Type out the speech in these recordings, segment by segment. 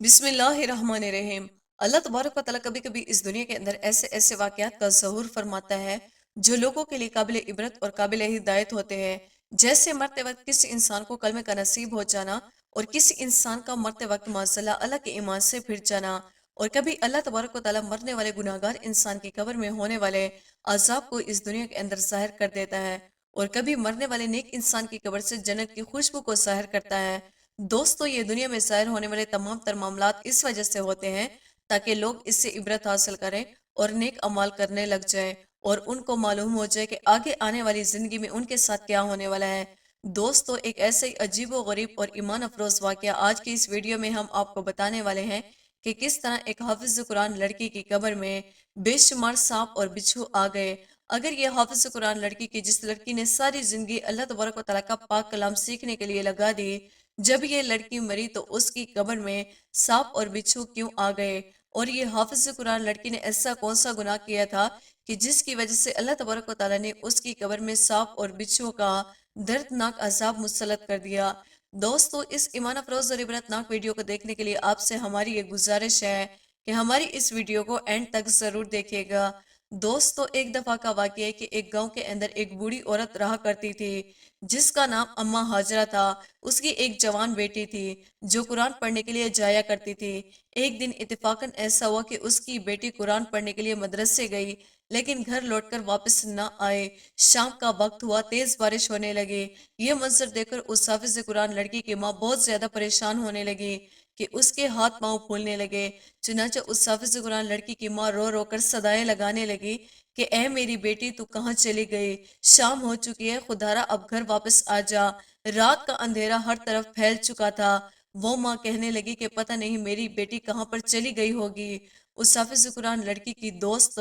بسم اللہ الرحمن الرحیم۔ اللہ تبارک و تعالیٰ کبھی کبھی اس دنیا کے اندر ایسے ایسے واقعات کا ظہور فرماتا ہے جو لوگوں کے لیے قابل عبرت اور قابل ہدایت ہوتے ہیں، جیسے مرتے وقت کسی انسان کو کلمہ کا نصیب ہو جانا، اور کسی انسان کا مرتے وقت معاذ اللہ کے ایمان سے پھر جانا، اور کبھی اللہ تبارک و تعالیٰ مرنے والے گناہگار انسان کی قبر میں ہونے والے عذاب کو اس دنیا کے اندر ظاہر کر دیتا ہے، اور کبھی مرنے والے نیک انسان کی قبر سے جنت کی خوشبو کو ظاہر کرتا ہے۔ دوستو، یہ دنیا میں ظاہر ہونے والے تمام تر معاملات اس وجہ سے ہوتے ہیں تاکہ لوگ اس سے عبرت حاصل کریں اور نیک اعمال کرنے لگ جائیں، اور ان کو معلوم ہو جائے کہ آگے آنے والی زندگی میں ان کے ساتھ کیا ہونے والا ہے۔ دوستو، ایک ایسے ہی عجیب و غریب اور ایمان افروز واقعہ آج کی اس ویڈیو میں ہم آپ کو بتانے والے ہیں کہ کس طرح ایک حافظ قرآن لڑکی کی قبر میں بے شمار سانپ اور بچھو آ گئے۔ اگر یہ حافظ قرآن لڑکی کی جس لڑکی نے ساری زندگی اللہ تبارک و تعالیٰ کا پاک کلام سیکھنے کے لیے لگا دی، جب یہ لڑکی مری تو اس کی قبر میں سانپ اور بچھو کیوں آ گئے؟ اور یہ حافظ قرآن لڑکی نے ایسا کون سا گناہ کیا تھا کہ جس کی وجہ سے اللہ تبارک و تعالیٰ نے اس کی قبر میں سانپ اور بچھو کا دردناک عذاب مسلط کر دیا؟ دوستو، اس ایمان افروز اور عبرتناک ویڈیو کو دیکھنے کے لیے آپ سے ہماری ایک گزارش ہے کہ ہماری اس ویڈیو کو اینڈ تک ضرور دیکھیے گا۔ دوستو، ایک دفعہ کا واقعہ ہے کہ ایک گاؤں کے اندر ایک بوڑھی عورت رہا کرتی تھی جس کا نام اماں ہاجرہ تھا۔ اس کی ایک جوان بیٹی تھی جو قرآن پڑھنے کے لیے جایا کرتی تھی۔ ایک دن اتفاقاً ایسا ہوا کہ اس کی بیٹی قرآن پڑھنے کے لیے مدرسے گئی لیکن گھر لوٹ کر واپس نہ آئے۔ شام کا وقت ہوا، تیز بارش ہونے لگی۔ یہ منظر دیکھ کر اس حافظ قرآن لڑکی کی ماں بہت زیادہ پریشان ہونے لگی کہ اس کے ہاتھ پاؤں پھولنے لگے۔ چنانچہ اس حافظ قرآن لڑکی کی ماں رو رو کر صدائیں لگانے لگی کہ اے میری بیٹی، تو کہاں چلی گئی؟ شام ہو چکی ہے، خدارا اب گھر واپس آ جا۔ رات کا اندھیرا ہر طرف پھیل چکا تھا۔ وہ ماں کہنے لگی کہ پتہ نہیں میری بیٹی کہاں پر چلی گئی ہوگی۔ اس حافظ قرآن لڑکی کی دوست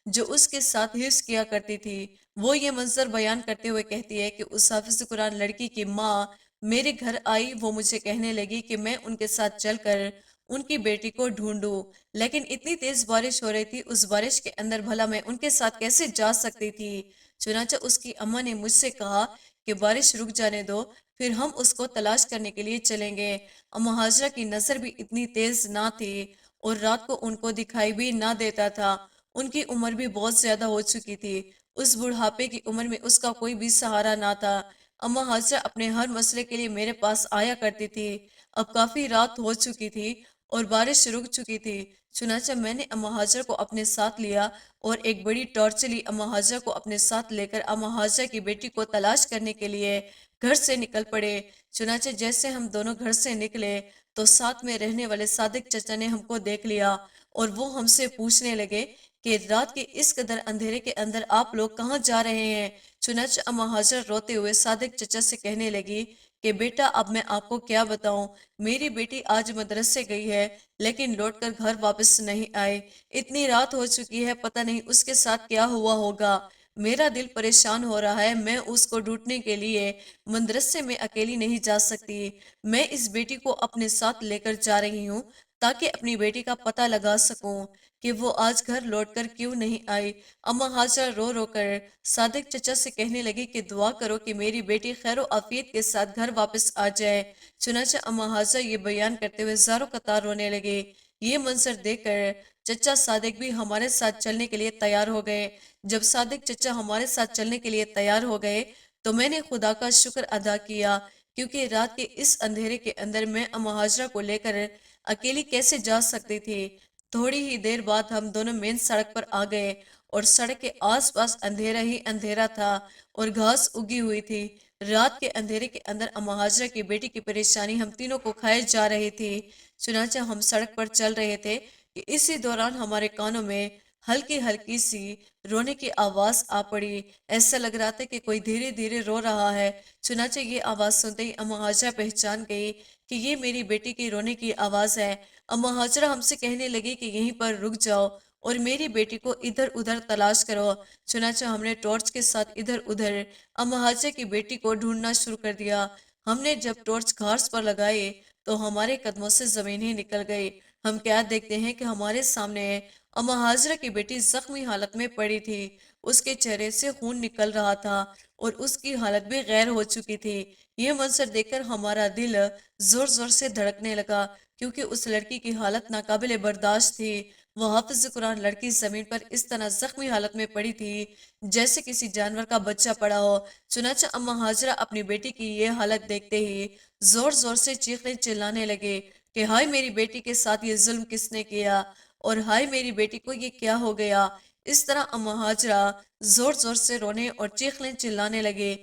جو اس کے ساتھ حفظ کیا کرتی تھی، وہ یہ منظر بیان کرتے ہوئے کہتی ہے کہ اس حافظ قرآن لڑکی کی ماں میرے گھر آئی، وہ مجھے کہنے لگی کہ میں ان کے ساتھ چل کر ان کی بیٹی کو ڈھونڈوں، لیکن اتنی تیز بارش ہو رہی تھی، اس بارش کے اندر بھلا میں ان کے ساتھ کیسے جا سکتی تھی؟ چنانچہ اس کی اماں نے مجھ سے کہا کہ بارش رک جانے دو، پھر ہم اس کو تلاش کرنے کے لیے چلیں گے۔ اماں ہاجرہ کی نظر بھی اتنی تیز نہ تھی اور رات کو ان کو دکھائی بھی نہ دیتا تھا۔ ان کی عمر بھی بہت زیادہ ہو چکی تھی۔ اس بڑھاپے کی عمر میں اس کا کوئی بھی سہارا نہ تھا۔ اماں ہاجرہ اپنے ہر مسئلے کے لیے میرے پاس آیا کرتی تھی۔ اب کافی رات ہو چکی تھی اور بارش رک چکی تھی، چنانچہ میں نے اماں ہاجرہ کو اپنے ساتھ لیا اور ایک بڑی ٹارچ لی۔ اماں ہاجرہ کو اپنے ساتھ لے کر اماں ہاجرہ کی بیٹی کو تلاش کرنے کے لیے گھر سے نکل پڑے۔ چنانچہ جیسے ہم دونوں گھر سے نکلے تو ساتھ میں رہنے والے صادق چچا نے ہم کو دیکھ لیا اور وہ ہم سے پوچھنے لگے کہ رات کے اس قدر اندھیرے کے اندر آپ لوگ کہاں جا رہے ہیں؟ چنانچہ اماں ہاجرہ روتے ہوئے صادق چچا سے کہنے لگی کہ بیٹا، اب میں آپ کو کیا بتاؤں، میری بیٹی آج مدرسے گئی ہے لیکن لوٹ کر گھر واپس نہیں آئی۔ اتنی رات ہو چکی ہے، پتہ نہیں اس کے ساتھ کیا ہوا ہوگا۔ میرا دل پریشان ہو رہا ہے، میں اس کو ڈھونڈنے کے لیے مدرسے میں اکیلی نہیں جا سکتی۔ میں اس بیٹی کو اپنے ساتھ لے کر جا رہی ہوں تاکہ اپنی بیٹی کا پتہ لگا سکوں کہ وہ آج گھر لوٹ کر کیوں نہیں آئی۔ اماں ہاجرہ رو رو کر صادق چچا سے کہنے لگی کہ دعا کرو کہ میری بیٹی خیر و عافیت کے ساتھ گھر واپس آ جائے۔ چنانچہ اماں ہاجرہ یہ بیان کرتے ہوئے زاروں قطار رونے لگے۔ یہ منظر دیکھ کر چچا صادق بھی ہمارے ساتھ چلنے کے لیے تیار ہو گئے۔ جب صادق چچا ہمارے ساتھ چلنے کے لیے تیار ہو گئے تو میں نے خدا کا شکر ادا کیا، کیونکہ رات کے اس اندھیرے کے اندر میں اماں ہاجرہ کو لے کر اکیلی کیسے جا سکتی تھی۔ تھوڑی ہی دیر بعد ہم دونوں مین سڑک پر آ گئے اور سڑک کے آس پاس اندھیرا ہی اندھیرا تھا اور گھاس اگی ہوئی تھی۔ رات کے اندھیرے کے اندر اماں ہاجرہ کی بیٹی کی پریشانی ہم تینوں کو کھائے جا رہی تھی۔ چنانچہ ہم سڑک پر چل رہے تھے کہ اسی دوران ہمارے کانوں میں ہلکی ہلکی سی رونے کی آواز آ پڑی۔ ایسا لگ رہا تھا کہ کوئی دھیرے دھیرے رو رہا ہے۔ چنانچہ یہ آواز سنتے ہی اماں ہاجرہ پہچان گئی کہ یہ میری بیٹی کی رونے کی آواز ہے۔ اماں ہاجرہ ہم سے کہنے لگی کہ یہیں پر رک جاؤ اور میری بیٹی کو ادھر ادھر تلاش کرو۔ چنانچہ ہم نے ٹارچ کے ساتھ ادھر ادھر اماں ہاجرہ کی بیٹی کو ڈھونڈنا شروع کر دیا۔ ہم نے جب ٹارچ گھاس پر لگائے تو ہمارے قدموں سے زمین ہی نکل گئی۔ ہم کیا دیکھتے ہیں کہ ہمارے سامنے اماں ہاجرہ کی بیٹی زخمی حالت میں پڑی تھی۔ اس کے چہرے سے خون نکل رہا تھا اور اس کی حالت بھی غیر ہو چکی تھی۔ یہ منظر دیکھ کر ہمارا دل زور زور سے دھڑکنے لگا، کیونکہ اس لڑکی کی حالت ناقابل برداشت تھی۔ وہ حافظ قرآن لڑکی زمین پر اس طرح زخمی حالت میں پڑی تھی جیسے کسی جانور کا بچہ پڑا ہو۔ چنانچہ اما ہاجرہ اپنی بیٹی کی یہ حالت دیکھتے ہی زور زور سے چیخنے چلانے لگے کہ ہائے میری بیٹی کے ساتھ یہ ظلم کس نے کیا، اور ہائے میری بیٹی کو یہ کیا ہو گیا۔ اس طرح اما ہاجرہ زور زور سے رونے اور چیخنے چلانے لگے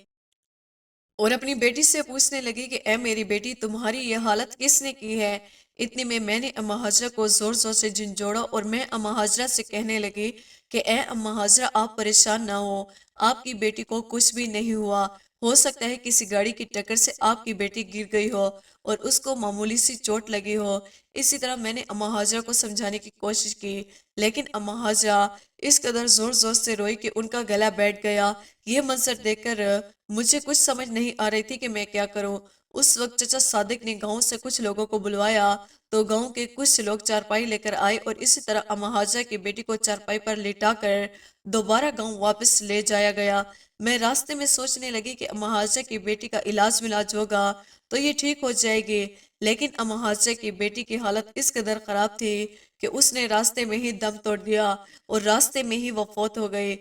اور اپنی بیٹی سے پوچھنے لگی کہ اے میری بیٹی، تمہاری یہ حالت کس نے کی ہے؟ اتنے میں نے اما ہاجرہ کو زور زور سے جھنجھوڑا اور میں اما ہاجرہ سے کہنے لگی کہ اے اما ہاجرہ، آپ پریشان نہ ہو، آپ کی بیٹی کو کچھ بھی نہیں ہوا۔ ہو سکتا ہے کسی گاڑی کی ٹکر سے آپ کی بیٹی گر گئی ہو اور اس کو معمولی سی چوٹ لگی ہو۔ اسی طرح میں نے اما ہاجرہ کو سمجھانے کی کوشش کی، لیکن اما ہاجرہ اس قدر زور زور سے روئی کہ ان کا گلا بیٹھ گیا۔ یہ منظر دیکھ کر مجھے کچھ سمجھ نہیں آ رہی تھی کہ میں کیا کروں۔ اس وقت چچا صادق نے گاؤں سے کچھ لوگوں کو بلوایا تو گاؤں کے کچھ لوگ چارپائی لے کر آئے اور اسی طرح اما ہاجرہ کی بیٹی کو چارپائی پر لٹا کر دوبارہ گاؤں واپس لے جایا گیا۔ میں راستے میں سوچنے لگی کہ اما ہاجرہ کی بیٹی کا علاج ملاج ہوگا تو یہ ٹھیک ہو جائے گی، لیکن اما ہاجرہ کی بیٹی کی حالت اس قدر خراب تھی کہ اس نے راستے میں ہی دم توڑ دیا اور راستے میں ہی وہ فوت ہو گئی۔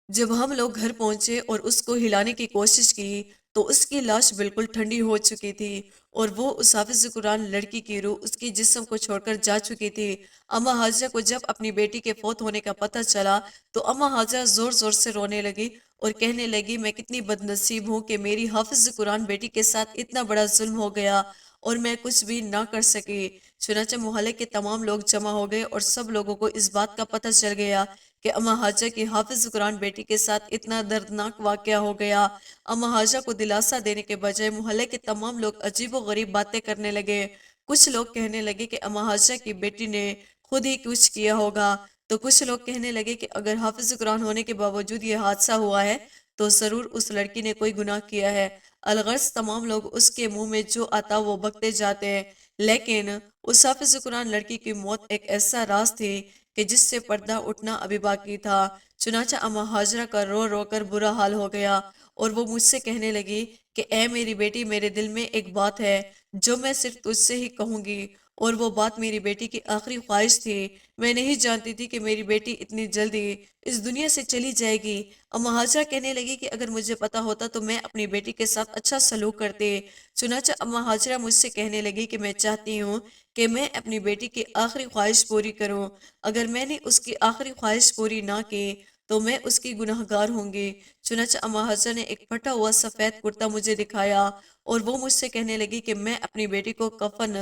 جب ہم لوگ گھر پہنچے اور اس کو ہلانے کی کوشش کی تو اس کی لاش بالکل ٹھنڈی ہو چکی تھی اور وہ اس حافظ قرآن لڑکی کی روح اس کی جسم کو چھوڑ کر جا چکی تھی۔ اما حاجرہ کو جب اپنی بیٹی کے فوت ہونے کا پتہ چلا تو اما حاجرہ زور زور سے رونے لگی اور کہنے لگی میں کتنی بد نصیب ہوں کہ میری حافظ قرآن بیٹی کے ساتھ اتنا بڑا ظلم ہو گیا اور میں کچھ بھی نہ کر سکی۔ چنانچہ محلے کے تمام لوگ جمع ہو گئے اور سب لوگوں کو اس بات کا پتہ چل گیا کہ اما حاجرہ کی حافظ قرآن بیٹی کے ساتھ اتنا دردناک واقعہ ہو گیا۔ اما حاجرہ کو دلاسا دینے کے بجائے محلے کے تمام لوگ عجیب و غریب باتیں کرنے لگے۔ کچھ لوگ کہنے لگے کہ اما حاجرہ کی بیٹی نے خود ہی کچھ کیا ہوگا، تو کچھ لوگ کہنے لگے کہ اگر حافظ قرآن ہونے کے باوجود یہ حادثہ ہوا ہے تو ضرور اس لڑکی نے کوئی گناہ کیا ہے۔ الغرض تمام لوگ اس کے منہ میں جو آتا وہ بکتے جاتے ہیں، لیکن اس حافظ قرآن لڑکی کی موت ایک ایسا راز تھی کہ جس سے پردہ اٹھنا ابھی باقی تھا۔ چنانچہ اما حاجرہ کا رو رو کر برا حال ہو گیا اور وہ مجھ سے کہنے لگی کہ اے میری بیٹی، میرے دل میں ایک بات ہے جو میں صرف تجھ سے ہی کہوں گی، اور وہ بات میری بیٹی کی آخری خواہش تھی۔ میں نہیں جانتی تھی کہ میری بیٹی اتنی جلدی اس دنیا سے چلی جائے گی۔ اما حاجرہ کہنے لگی کہ اگر مجھے پتا ہوتا تو میں اپنی بیٹی کے ساتھ اچھا سلوک کرتے۔ چنانچہ اما حاجرہ مجھ سے کہنے لگی کہ میں چاہتی ہوں کہ میں اپنی بیٹی کی آخری خواہش پوری کروں۔ اگر میں نے اس کی آخری خواہش پوری نہ کی تو میں اس کی گناہ گار ہوں گی۔ چنانچہ اما حاجرہ نے ایک پھٹا ہوا سفید کرتا مجھے دکھایا اور وہ مجھ سے کہنے لگی کہ میں اپنی بیٹی کو کفن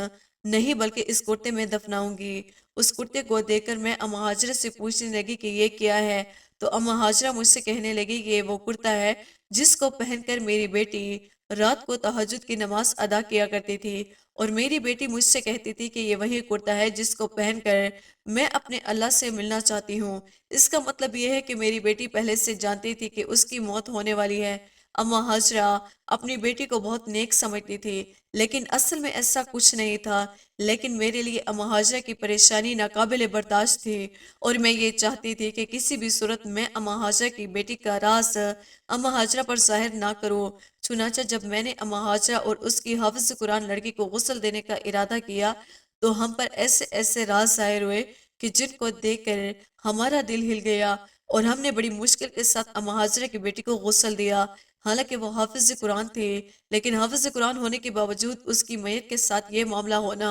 نہیں بلکہ اس کرتے میں دفناؤں گی۔ اس کرتے کو دیکھ کر میں اما حاجرہ سے پوچھنے لگی کہ یہ کیا ہے، تو اما حاجرہ مجھ سے کہنے لگی کہ یہ وہ کرتا ہے جس کو پہن کر میری بیٹی رات کو تہجد کی نماز ادا کیا کرتی تھی، اور میری بیٹی مجھ سے کہتی تھی کہ یہ وہی کرتا ہے جس کو پہن کر میں اپنے اللہ سے ملنا چاہتی ہوں۔ اس کا مطلب یہ ہے کہ میری بیٹی پہلے سے جانتی تھی کہ اس کی موت ہونے والی ہے۔ اما حاجرہ اپنی بیٹی کو بہت نیک سمجھتی تھی، لیکن اصل میں ایسا کچھ نہیں تھا۔ لیکن میرے لیے اما حاجرہ کی پریشانی ناقابل برداشت تھی اور میں یہ چاہتی تھی کہ کسی بھی صورت میں اما حاجرہ کی بیٹی کا راز اما حاجرہ پر ظاہر نہ کروں۔ چنانچہ جب میں نے اما حاجرہ اور اس کی حافظ قرآن لڑکی کو غسل دینے کا ارادہ کیا تو ہم پر ایسے ایسے راز ظاہر ہوئے کہ جن کو دیکھ کر ہمارا دل ہل گیا، اور ہم نے بڑی مشکل کے ساتھ اما حاجرہ کی بیٹی کو غسل دیا۔ حالانکہ وہ حافظ قرآن تھی، لیکن حافظ قرآن ہونے کے باوجود اس کی میت کے ساتھ یہ معاملہ ہونا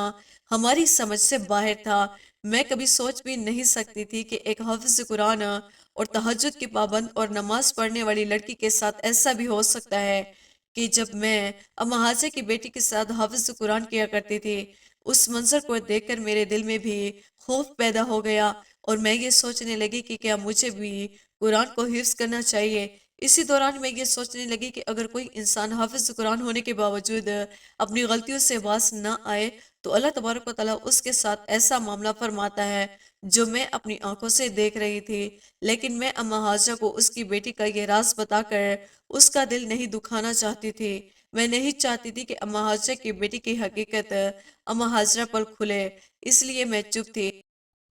ہماری سمجھ سے باہر تھا۔ میں کبھی سوچ بھی نہیں سکتی تھی کہ ایک حافظ قرآن اور تہجد کی پابند اور نماز پڑھنے والی لڑکی کے ساتھ ایسا بھی ہو سکتا ہے کہ جب میں اما حاجرہ کی بیٹی کے ساتھ حافظ قرآن کیا کرتی تھی، اس منظر کو دیکھ کر میرے دل میں بھی خوف پیدا ہو گیا اور میں یہ سوچنے لگی کہ کیا مجھے بھی قرآن کو حفظ کرنا چاہیے۔ اسی دوران میں یہ سوچنے لگی کہ اگر کوئی انسان حافظ قرآن ہونے کے باوجود اپنی غلطیوں سے باز نہ آئے تو اللہ تبارک و تعالیٰ اس کے ساتھ ایسا معاملہ فرماتا ہے جو میں اپنی آنکھوں سے دیکھ رہی تھی۔ لیکن میں اما حاجرہ کو اس کی بیٹی کا یہ راز بتا کر اس کا دل نہیں دکھانا چاہتی تھی۔ میں نہیں چاہتی تھی کہ اما حاجرہ کی بیٹی کی حقیقت اما حاجرہ پر کھلے، اس لیے میں چپ تھی۔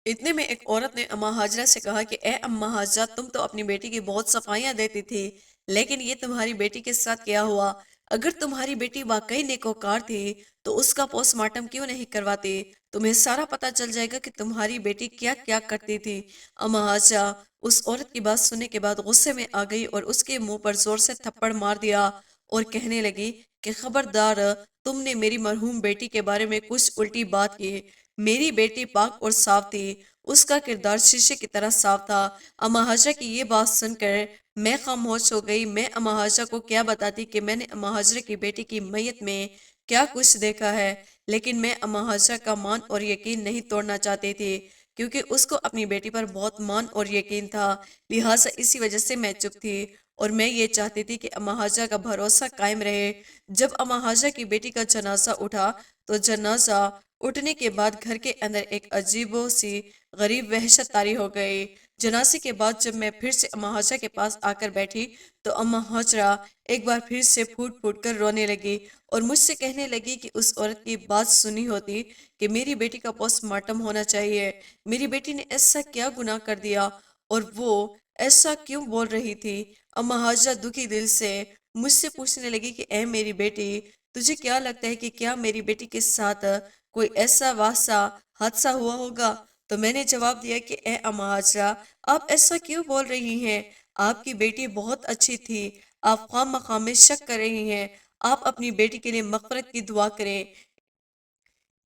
اتنے میں ایک عورت نے اما ہاجرہ سے کہا کہ اے اما ہاجرہ، تم تو اپنی بیٹی کی بہت صفائیاں دیتی تھی، لیکن یہ تمہاری بیٹی کے ساتھ کیا ہوا؟ اگر تمہاری بیٹی واقعی نیکوکار تھی تو اس کا پوسٹ مارٹم کیوں نہیں کرواتی؟ تمہیں سارا پتا چل جائے گا کہ تمہاری بیٹی کیا کیا کرتی تھی۔ اما ہاجرہ اس عورت کی بات سننے کے بعد غصے میں آ گئی اور اس کے منہ پر زور سے تھپڑ مار دیا اور کہنے لگی کہ خبردار، تم نے میری مرحوم بیٹی کے بارے میں کچھ الٹی بات کی۔ میری بیٹی پاک اور صاف تھی، اس کا کردار شیشے کی طرح صاف تھا۔ اما ہاجرہ کی یہ بات سن کر میں خاموش ہو گئی۔ میں اما ہاجرہ کو کیا بتاتی کہ میں نے اما ہاجرہ کی بیٹی کی میت میں کیا کچھ دیکھا ہے، لیکن میں اما ہاجرہ کا مان اور یقین نہیں توڑنا چاہتی تھی، کیونکہ اس کو اپنی بیٹی پر بہت مان اور یقین تھا، لہٰذا اسی وجہ سے میں چپ تھی اور میں یہ چاہتی تھی کہ اما ہاجرہ کا بھروسہ قائم رہے۔ جب اما ہاجرہ کی بیٹی کا جنازہ اٹھا تو جنازہ اٹھنے کے بعد گھر کے اندر ایک عجیب و سی غریب وحشت طاری ہو گئی۔ جنازے کے بعد جب میں پھر سے اما ہاجرہ کے پاس آ کر بیٹھی تو اما ہاجرہ ایک بار پھر سے پھوٹ پھوٹ کر رونے لگی اور مجھ سے کہنے لگی کہ اس عورت کی بات سنی ہوتی کہ میری بیٹی کا پوسٹ مارٹم ہونا چاہیے۔ میری بیٹی نے ایسا کیا گناہ کر دیا اور وہ ایسا کیوں بول رہی تھی؟ اما ہاجرہ دکھی دل سے مجھ سے پوچھنے لگی کہ اے میری بیٹی، تجھے کیا لگتا ہے کہ کیا میری بیٹی کے ساتھ کوئی ایسا حادثہ ہوا ہوگا؟ تو میں نے جواب دیا کہ اے اما ہاجرہ، آپ ایسا کیوں بول رہی ہیں؟ آپ کی بیٹی بہت اچھی تھی، آپ خواہ مخواہ میں شک کر رہی ہیں۔ آپ اپنی بیٹی کے لیے مغفرت کی دعا کریں۔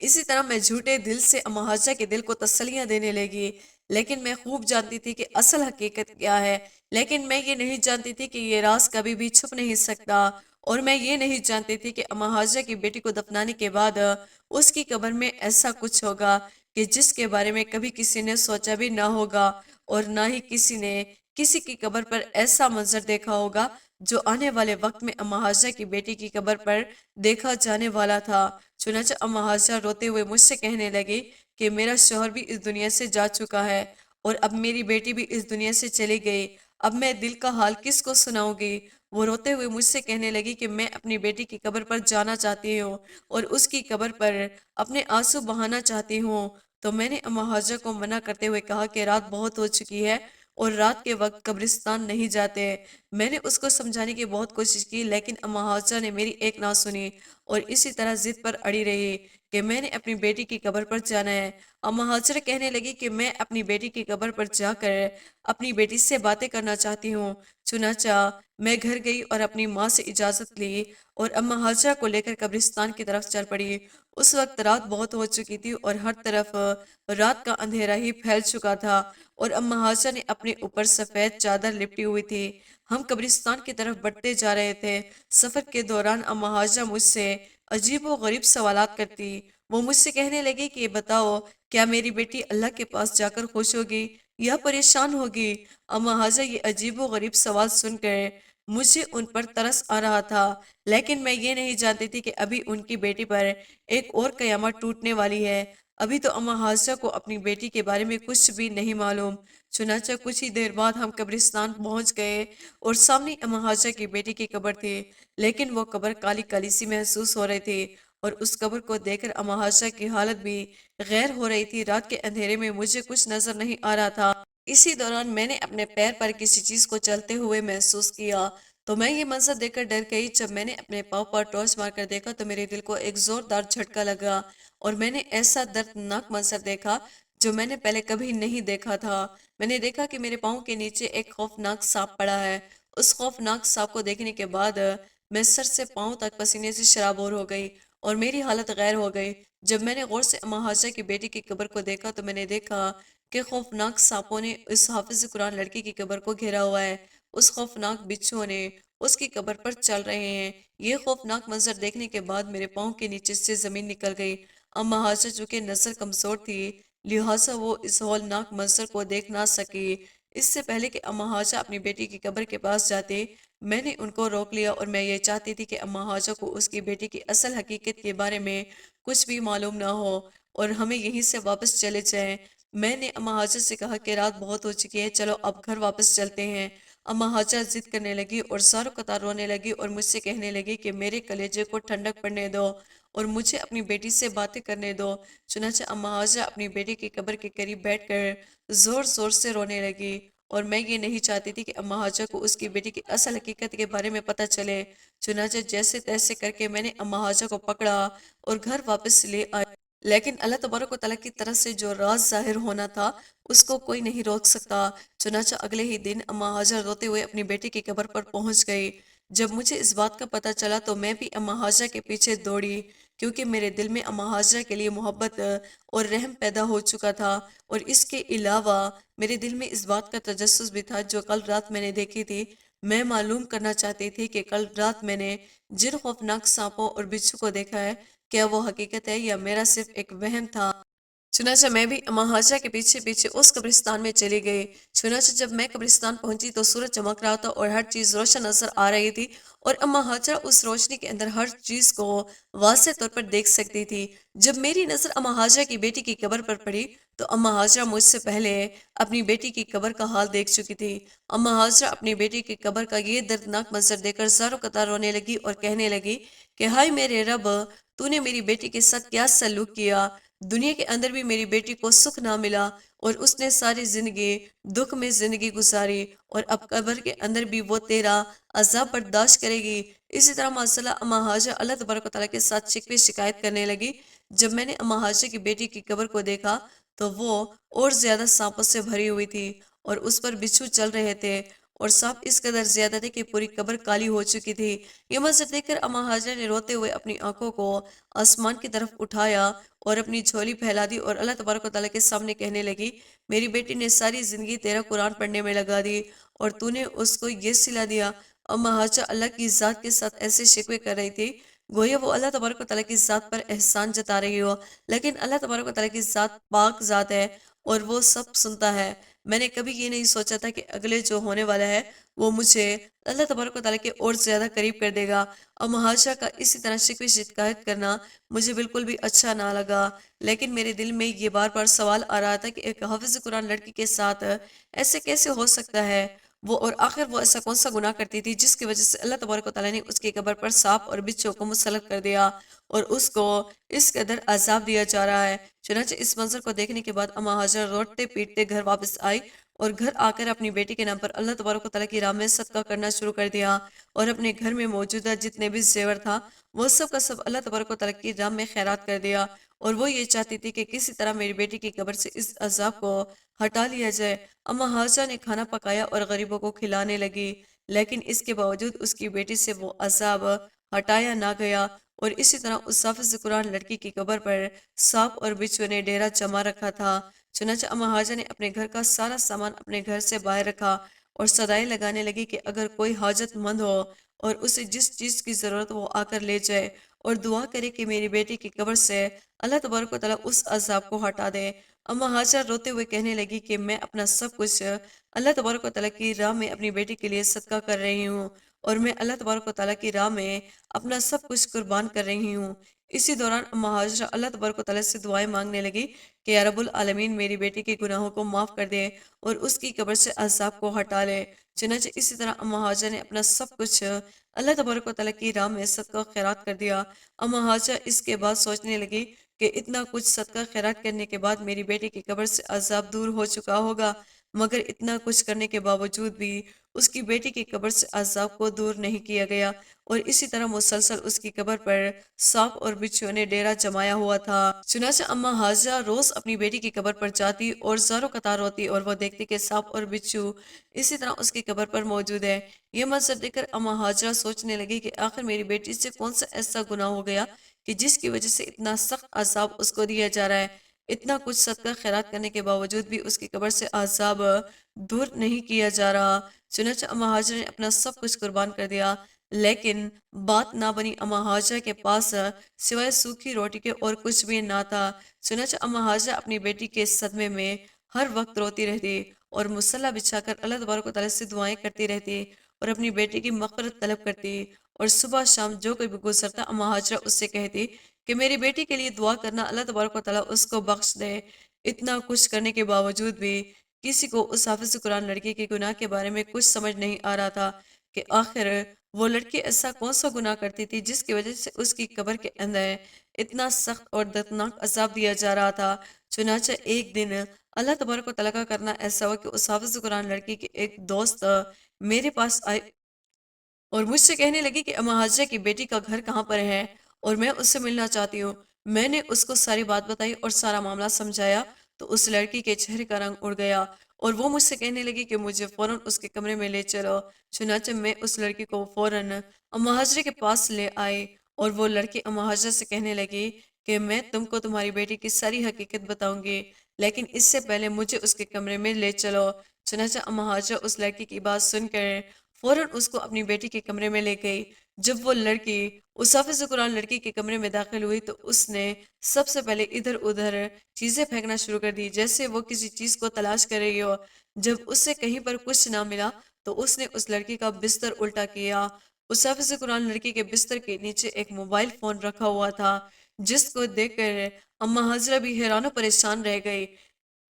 اسی طرح میں جھوٹے دل سے اما ہاجرہ کے دل کو تسلیاں دینے لگی، لیکن میں خوب جانتی تھی کہ اصل حقیقت کیا ہے، لیکن میں یہ نہیں جانتی تھی کہ یہ راز کبھی بھی چھپ نہیں سکتا، اور میں یہ نہیں جانتی تھی کہ اما ہاجرہ کی بیٹی کو دفنانے کے بعد اس کی قبر میں ایسا کچھ ہوگا کہ جس کے بارے میں کبھی کسی نے سوچا بھی نہ ہوگا، اور نہ ہی کسی نے کسی کی قبر پر ایسا منظر دیکھا ہوگا جو آنے والے وقت میں اما ہاجرہ کی بیٹی کی قبر پر دیکھا جانے والا تھا۔ چنانچہ اما ہاجرہ روتے ہوئے مجھ سے کہنے لگی کہ میرا شوہر بھی اس دنیا سے جا چکا ہے اور اب میری بیٹی بھی اس دنیا سے چلی گئی، اب میں دل کا حال کس کو سناؤں گی؟ وہ روتے ہوئے مجھ سے کہنے لگی کہ میں اپنی بیٹی کی قبر پر جانا چاہتی ہوں اور اس کی قبر پر اپنے آنسو بہانا چاہتی ہوں۔ تو میں نے اما ہاجرہ کو منع کرتے ہوئے کہا کہ رات بہت ہو چکی ہے اور رات کے وقت قبرستان نہیں جاتے۔ میں نے اس کو سمجھانے کی بہت کوشش کی، لیکن اما ہاجرہ نے میری ایک نہ سنی اور اسی طرح ضد پر اڑی رہی کہ میں نے اپنی بیٹی کی قبر پر جانا ہے۔ اما ہاجرہ کہنے لگی کہ میں اپنی بیٹی کی قبر پر جا کر اپنی بیٹی سے باتیں کرنا چاہتی ہوں۔ چنانچہ میں گھر گئی اور اپنی ماں سے اجازت لی اور اما ہاجرہ کو لے کر قبرستان کی طرف چل پڑی۔ اس وقت رات بہت ہو چکی تھی اور ہر طرف رات کا اندھیرا ہی پھیل چکا تھا اور اما ہاجرہ نے اپنے اوپر سفید چادر لپٹی ہوئی تھی۔ ہم قبرستان کی طرف بڑھتے جا رہے تھے۔ سفر کے دوران اما ہاجرہ مجھ سے عجیب و غریب سوالات کرتی۔ وہ مجھ سے کہنے لگی کہ بتاؤ، کیا میری بیٹی اللہ کے پاس جا کر خوش ہوگی یا پریشان ہوگی؟ اما ہاجرہ یہ عجیب و غریب سوال سن کر مجھے ان پر ترس آ رہا تھا، لیکن میں یہ نہیں جانتی تھی کہ ابھی ان کی بیٹی پر ایک اور قیامت ٹوٹنے والی ہے۔ ابھی تو اما ہاجرہ کو اپنی بیٹی کے بارے میں کچھ بھی نہیں معلوم۔ چنانچہ کچھ ہی دیر بعد ہم قبرستان پہنچ گئے اور سامنے اما ہاجرہ کی بیٹی کی قبر تھی، لیکن وہ قبر کالی کالی سی محسوس ہو رہی تھی اور اس قبر کو دیکھ کر اما ہاجرہ کی حالت بھی غیر ہو رہی تھی۔ رات کے اندھیرے میں مجھے کچھ نظر نہیں آ رہا تھا۔ اسی دوران میں نے اپنے پیر پر کسی چیز کو چلتے ہوئے محسوس کیا، تو میں یہ منظر دیکھ کر ڈر گئی۔ جب میں نے اپنے پاؤں پر ٹارچ مار کر دیکھا تو میرے دل کو ایک زوردار جھٹکا لگا اور میں نے ایسا دردناک منظر دیکھا جو میں نے پہلے کبھی نہیں دیکھا تھا۔ میں نے دیکھا کہ میرے پاؤں کے نیچے ایک خوفناک سانپ پڑا ہے۔ اس خوفناک سانپ کو دیکھنے کے بعد میں سر سے پاؤں تک پسینے سے شرابور ہو گئی اور میری حالت غیر ہو گئی۔ جب میں نے غور سے اما ہاجرہ کی بیٹی کی قبر کو دیکھا تو میں نے دیکھا کہ خوفناک سانپوں نے اس حافظ قرآن لڑکی کی قبر کو گھیرا ہوا ہے۔ اس خوفناک بچھو نے اس کی قبر پر چل رہے ہیں۔ یہ خوفناک منظر دیکھنے کے بعد میرے پاؤں کے نیچے سے زمین نکل گئی۔ اما ہاجرہ چونکہ نظر کمزور تھی، لہٰذا وہ اس ہولناک منظر کو دیکھ نہ سکی۔ اس سے پہلے کہ اما ہاجرہ اپنی بیٹی کی قبر کے پاس جاتے، میں نے ان کو روک لیا اور میں یہ چاہتی تھی کہ اما ہاجرہ کو اس کی بیٹی کی اصل حقیقت کے بارے میں کچھ بھی معلوم نہ ہو اور ہمیں یہیں سے واپس چلے جائیں۔ میں نے اما ہاجرہ سے کہا کہ رات بہت ہو چکی ہے، چلو اب گھر واپس چلتے ہیں۔ اما ہاجرہ ضد کرنے لگی اور زاروں قطار رونے لگی اور مجھ سے کہنے لگی کہ میرے کلیجے کو ٹھنڈک پڑنے دو اور مجھے اپنی بیٹی سے باتیں کرنے دو۔ چنانچہ اما حاجرہ اپنی بیٹی کی قبر کے قریب بیٹھ کر زور زور سے رونے لگی، اور میں یہ نہیں چاہتی تھی کہ اما حاجرہ کو اس کی بیٹی کی اصل حقیقت کے بارے میں پتہ چلے۔ چنانچہ جیسے تیسے کر کے میں نے اما حاجرہ کو پکڑا اور گھر واپس لے آئی، لیکن اللہ تبارک و تعالیٰ کی طرف سے جو راز ظاہر ہونا تھا اس کو کوئی نہیں روک سکتا۔ چنانچہ اگلے ہی دن اما حاجرہ روتے ہوئے اپنی بیٹی کی قبر پر پہنچ گئی۔ جب مجھے اس بات کا پتہ چلا تو میں بھی اما حاجرہ کے پیچھے دوڑی، کیونکہ میرے دل میں اما حاجرہ کے لیے محبت اور رحم پیدا ہو چکا تھا، اور اس کے علاوہ میرے دل میں اس بات کا تجسس بھی تھا جو کل رات میں نے دیکھی تھی۔ میں معلوم کرنا چاہتی تھی کہ کل رات میں نے جن خوفناک سانپوں اور بچھو کو دیکھا ہے، کیا وہ حقیقت ہے یا میرا صرف ایک وہم تھا۔ چنانچہ میں بھی اما حاجرہ کے پیچھے پیچھے اس قبرستان میں چلی گئی۔ چنانچہ جب میں قبرستان پہنچی تو سورج چمک رہا تھا اور ہر چیز روشن نظر آ رہی تھی، اور اما حاجرہ اس روشنی کے اندر ہر چیز کو واضح طور پر دیکھ سکتی تھی۔ جب میری نظر اما حاجرہ کی بیٹی کی قبر پر پڑی تو اما حاجرہ مجھ سے پہلے اپنی بیٹی کی قبر کا حال دیکھ چکی تھی۔ اما حاجرہ اپنی بیٹی کی قبر کا یہ دردناک منظر دیکھ کر زاروں قطار رونے لگی اور کہنے لگی کہ ہائے میرے رب، تو نے میری بیٹی کے ساتھ کیا سلوک کیا؟ دنیا کے اندر بھی میری بیٹی کو سکھ نہ ملا، اور اس نے ساری زندگی دکھ میں زندگی گزاری، اور اب قبر کے اندر بھی وہ تیرا عذاب برداشت کرے گی۔ اسی طرح ماشاء اللہ اما حاجرہ اللہ تبارک و تعالیٰ کے ساتھ شکوے شکایت کرنے لگی۔ جب میں نے اما حاجرہ کی بیٹی کی قبر کو دیکھا تو وہ اور زیادہ سانپوں سے بھری ہوئی تھی، اور اس پر بچھو چل رہے تھے، اور سانپ اس قدر زیادہ تھے کہ پوری قبر کالی ہو چکی تھی۔ یہ منظر دیکھ کر اما حاجرہ نے روتے ہوئے اپنی آنکھوں کو آسمان کی طرف اٹھایا اور اپنی جھولی پھیلا دی، اور اللہ تبارک و تعالیٰ کے سامنے کہنے لگی، میری بیٹی نے ساری زندگی تیرا قرآن پڑھنے میں لگا دی اور تو نے اس کو یہ صلہ دیا۔ اما حاجرہ اللہ کی ذات کے ساتھ ایسے شکوے کر رہی تھی گویا وہ اللہ تبارک و تعالیٰ کی ذات پر احسان جتا رہی ہو، لیکن اللہ تبارک و تعالیٰ کی ذات پاک ذات ہے اور وہ سب سنتا ہے۔ میں نے کبھی یہ نہیں سوچا تھا کہ اگلے جو ہونے والا ہے وہ مجھے اللہ تبارک و تعالیٰ کے اور زیادہ قریب کر دے گا۔ اما حاجرہ کا اسی طرح شکوے شکایت کرنا مجھے بالکل بھی اچھا نہ لگا، لیکن میرے دل میں یہ بار بار سوال آ رہا تھا کہ ایک حافظ قرآن لڑکی کے ساتھ ایسے کیسے ہو سکتا ہے؟ وہ اور آخر وہ ایسا کون سا گناہ کرتی تھی جس کی وجہ سے اللہ تبارک و تعالیٰ نے اس کی قبر پر سانپ اور بچھو کو مسلط کر دیا اور اس کو اس قدر عذاب دیا جا رہا ہے۔ چنانچہ اس منظر کو دیکھنے کے بعد اما حاجرہ روتے پیٹتے گھر واپس آئی، اور گھر آ کر اپنی بیٹی کے نام پر اللہ تبارک و تعالیٰ کی راہ میں صدقہ کرنا شروع کر دیا، اور اپنے گھر میں موجودہ جتنے بھی زیور تھا وہ سب کا سب اللہ تبارک و تعالیٰ کی راہ میں خیرات کر دیا، اور وہ یہ چاہتی تھی کہ کسی طرح میری بیٹی کی قبر سے اس عذاب کو ہٹا لیا جائے۔ اما حاجرہ نے کھانا پکایا اور غریبوں کو کھلانے لگی، لیکن اس کے باوجود اس کی بیٹی سے وہ عذاب ہٹایا نہ گیا، اور اسی طرح اس حافظ قرآن لڑکی کی قبر پر سانپ اور بچھو نے ڈیرا جما رکھا تھا۔ چنانچہ اما حاجرہ نے اپنے گھر کا سارا سامان اپنے گھر سے باہر رکھا اور صدائیں لگانے لگی کہ اگر کوئی حاجت مند ہو اور اسے جس چیز کی ضرورت وہ آ کر لے جائے، اور دعا کرے کہ میری بیٹی کی قبر سے اللہ تبارک و تعالیٰ اس عذاب کو ہٹا دے۔ اما حاجرہ روتے ہوئے کہنے لگی کہ میں اپنا سب کچھ اللہ تبارک و تعالیٰ کی راہ میں اپنی بیٹی کے لیے صدقہ کر رہی ہوں، اور میں اللہ تبارک و تعالیٰ کی راہ میں اپنا سب کچھ قربان کر رہی ہوں۔ اسی دوران اما حاجرہ اللہ تبارک و تعالیٰ سے دعائیں مانگنے لگی کہ یا رب العالمین میری بیٹی کے گناہوں کو معاف کر دے اور اس کی قبر سے عذاب کو ہٹا لے۔ چنانچہ اسی طرح اما حاجرہ نے اپنا سب کچھ اللہ تبارک و تعالیٰ کی راہ میں صدقہ خیرات کر دیا۔ اما حاجرہ اس کے بعد سوچنے لگی کہ اتنا کچھ صدقہ خیرات کرنے کے بعد میری بیٹی کی قبر سے عذاب دور ہو چکا ہوگا، مگر اتنا کچھ کرنے کے باوجود بھی اس کی بیٹی کی قبر سے عذاب کو دور نہیں کیا گیا، اور اسی طرح مسلسل اس کی قبر پر سانپ اور بچھو نے ڈیرا جمایا ہوا تھا۔ چنانچہ اما حاجرہ روز اپنی بیٹی کی قبر پر جاتی اور زاروں قطار روتی، اور وہ دیکھتی کہ سانپ اور بچھو اسی طرح اس کی قبر پر موجود ہے۔ یہ منظر دیکھ کر اما حاجرہ سوچنے لگی کہ آخر میری بیٹی سے کون سا ایسا گناہ ہو گیا کہ جس کی وجہ سے اتنا سخت عذاب اس کو دیا جا رہا ہے۔ اتنا کچھ صدقہ خیرات کرنے کے باوجود بھی اس کی قبر سے عذاب دور نہیں کیا جا رہا۔ چنانچہ اما حاجرہ نے اپنا سب کچھ قربان کر دیا، لیکن بات نہ بنی۔ اما حاجرہ کے پاس سوائے سوکھی روٹی کے اور کچھ بھی نہ تھا۔ چنانچہ اما حاجرہ اپنی بیٹی کے صدمے میں ہر وقت روتی رہتی اور مصلی بچھا کر اللہ تبارک و تعالیٰ سے دعائیں کرتی رہتی اور اپنی بیٹی کی مغفرت طلب کرتی، اور صبح شام جو کوئی بھی گزرتا اما حاجرہ اس سے کہتی کہ میری بیٹی کے لیے دعا کرنا، اللہ تبارک و تعالیٰ اس کو بخش دے۔ اتنا کچھ کرنے کے باوجود بھی کسی کو اس حافظ قرآن لڑکی کے گناہ کے بارے میں کچھ سمجھ نہیں آ رہا تھا کہ آخر وہ لڑکی ایسا کون سا گناہ کرتی تھی جس کی وجہ سے اس کی قبر کے اندر اتنا سخت اور دردناک عذاب دیا جا رہا تھا۔ چنانچہ ایک دن اللہ تبارک و تعالیٰ کا کرنا ایسا ہوا کہ اس حافظ قرآن لڑکی کی ایک دوست میرے پاس آئی اور مجھ سے کہنے لگی کہ اما حاجرہ کی بیٹی کا گھر کہاں پر ہے اور میں اس سے ملنا چاہتی ہوں۔ میں نے اس کو ساری بات بتائی اور سارا معاملہ سمجھایا تو اس لڑکی کے چہرے کا رنگ اڑ گیا اور وہ مجھ سے کہنے لگی کہ مجھے فوراً اس کے کمرے میں لے چلو۔ چنانچہ میں اس لڑکی کو فوراً اما حاجرہ کے پاس لے آئی اور وہ لڑکی اما حاجرہ سے کہنے لگی کہ میں تم کو تمہاری بیٹی کی ساری حقیقت بتاؤں گی، لیکن اس سے پہلے مجھے اس کے کمرے میں لے چلو۔ چنانچہ اما حاجرہ اس لڑکی کی بات سن کر فوراً اس کو اپنی بیٹی کے کمرے میں لے گئی۔ جب وہ لڑکی اس حافظ قرآن لڑکی کے کمرے میں داخل ہوئی تو اس نے سب سے پہلے ادھر ادھر چیزیں پھینکنا شروع کر دی جیسے وہ کسی چیز کو تلاش کر رہی ہو۔ جب اس سے کہیں پر کچھ نہ ملا تو اس نے اس لڑکی کا بستر الٹا کیا۔ اس حافظ قرآن لڑکی کے بستر کے نیچے ایک موبائل فون رکھا ہوا تھا جس کو دیکھ کر اما حاجرہ بھی حیران و پریشان رہ گئی۔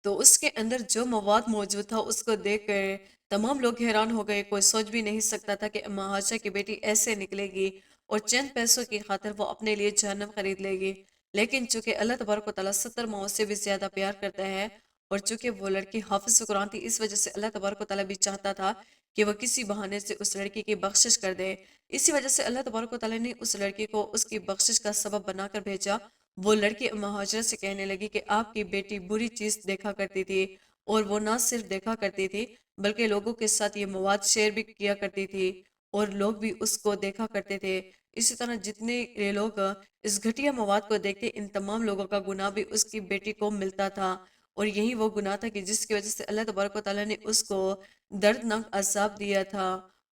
تو اس کے اندر جو مواد موجود تھا اس کو دیکھ کر تمام لوگ حیران ہو گئے۔ کوئی سوچ بھی نہیں سکتا تھا کہ اما حاجرہ کی بیٹی ایسے نکلے گی اور چند پیسوں کی خاطر وہ اپنے لیے جہنم خرید لے گی۔ لیکن چونکہ اللہ تبارک و تعالیٰ 70 ماؤں سے بھی زیادہ پیار کرتا ہے اور چونکہ وہ لڑکی حافظ قرآن تھی، اس وجہ سے اللہ تبارک و تعالیٰ بھی چاہتا تھا کہ وہ کسی بہانے سے اس لڑکی کی بخشش کر دے۔ اسی وجہ سے اللہ تبارک و تعالیٰ نے اس لڑکی کو اس کی بخشش کا سبب بنا کر بھیجا۔ وہ لڑکی اما حاجرہ سے کہنے لگی کہ آپ کی بیٹی بری چیز دیکھا کرتی تھی اور وہ نہ صرف دیکھا کرتی تھی بلکہ لوگوں کے ساتھ یہ مواد شیئر بھی کیا کرتی تھی اور لوگ بھی اس کو دیکھا کرتے تھے۔ اسی طرح جتنے یہ لوگ اس گھٹیا مواد کو دیکھتے ان تمام لوگوں کا گناہ بھی اس کی بیٹی کو ملتا تھا اور یہی وہ گناہ تھا کہ جس کی وجہ سے اللہ تبارک و تعالیٰ نے اس کو دردناک عذاب دیا تھا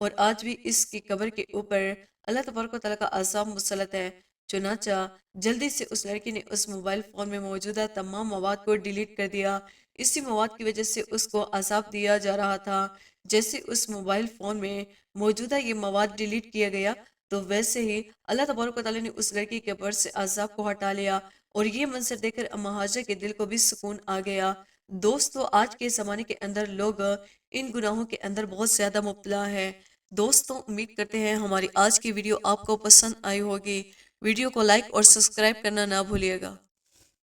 اور آج بھی اس کی قبر کے اوپر اللہ تبارک و تعالیٰ کا عذاب مسلط ہے۔ چنانچہ جلدی سے اس لڑکی نے اس موبائل فون میں موجودہ تمام مواد کو ڈیلیٹ کر دیا۔ اسی مواد کی وجہ سے اس کو عذاب دیا جا رہا تھا۔ جیسے اس موبائل فون میں موجودہ یہ مواد ڈیلیٹ کیا گیا تو ویسے ہی اللہ تبارک و تعالیٰ نے اس لڑکی کے اوپر سے عذاب کو ہٹا لیا اور یہ منظر دیکھ کر اما حاجرہ کے دل کو بھی سکون آ گیا۔ دوستو، آج کے زمانے کے اندر لوگ ان گناہوں کے اندر بہت زیادہ مبتلا ہے۔ دوستوں، امید کرتے ہیں ہماری آج کی ویڈیو آپ کو پسند آئی ہوگی۔ ویڈیو کو لائک اور سبسکرائب کرنا نہ بھولیے گا۔